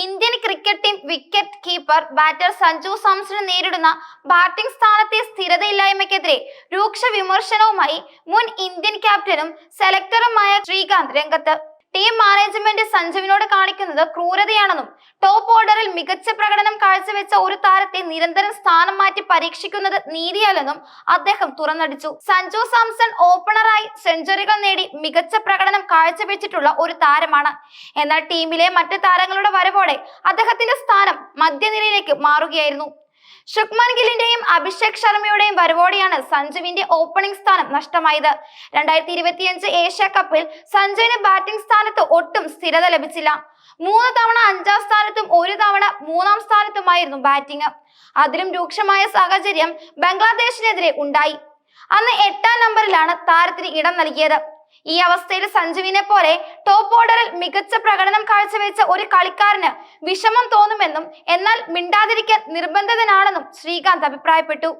Indian cricket team wicket keeper batter Sanju Samson നേരിടുന്ന batting സ്ഥാനത്തെ സ്ഥിരതയില്ലായ്മയ്ക്കെതിരെ രൂക്ഷ വിമർശനവുമായി മുൻ ഇന്ത്യൻ ക്യാപ്റ്റനും സെലക്ടറുമായ ശ്രീകാന്ത് രംഗത്ത്. ടീം മാനേജ്മെന്റ് സഞ്ജുവിനോട് കാണിക്കുന്നത് ക്രൂരതയാണെന്നും ടോപ്പ് ഓർഡറിൽ മികച്ച പ്രകടനം കാഴ്ചവെച്ച ഒരു താരത്തെ നിരന്തരം സ്ഥാനം മാറ്റി പരീക്ഷിക്കുന്നത് നീതിയല്ലെന്നും അദ്ദേഹം തുറന്നടിച്ചു. സഞ്ജു സാംസൺ ഓപ്പണറായി സെഞ്ചുറികൾ നേടി മികച്ച പ്രകടനം കാഴ്ചവെച്ചിട്ടുള്ള ഒരു താരമാണ്. എന്നാൽ ടീമിലെ മറ്റ് താരങ്ങളുടെ വരവോടെ അദ്ദേഹത്തിന്റെ സ്ഥാനം മധ്യനിരയിലേക്ക് മാറുകയായിരുന്നു. ശുഭ്മാൻ ഗില്ലിന്റെയും അഭിഷേക് ശർമ്മയുടെയും വരവോടെയാണ് സഞ്ജുവിന്റെ ഓപ്പണിംഗ് സ്ഥാനം നഷ്ടമായത്. 2025 ഏഷ്യ കപ്പിൽ സഞ്ജുവിന് ബാറ്റിംഗ് സ്ഥാനത്ത് ഒട്ടും സ്ഥിരത ലഭിച്ചില്ല. 3 തവണ 5-ാം സ്ഥാനത്തും 1 തവണ 3-ാം സ്ഥാനത്തുമായിരുന്നു ബാറ്റിംഗ്. അതിലും രൂക്ഷമായ സാഹചര്യം ബംഗ്ലാദേശിനെതിരെ ഉണ്ടായി. അന്ന് 8-ാം നമ്പറിലാണ് താരത്തിന് ഇടം നൽകിയത്. ഈ അവസ്ഥയിൽ സഞ്ജുവിനെ പോലെ ടോപ്പ് ഓർഡറിൽ മികച്ച പ്രകടനം കാഴ്ചവെച്ച ഒരു കളിക്കാരന് വിഷമം തോന്നുമെന്നും എന്നാൽ മിണ്ടാതിരിക്കാൻ നിർബന്ധിതനാണെന്നും ശ്രീകാന്ത് അഭിപ്രായപ്പെട്ടു.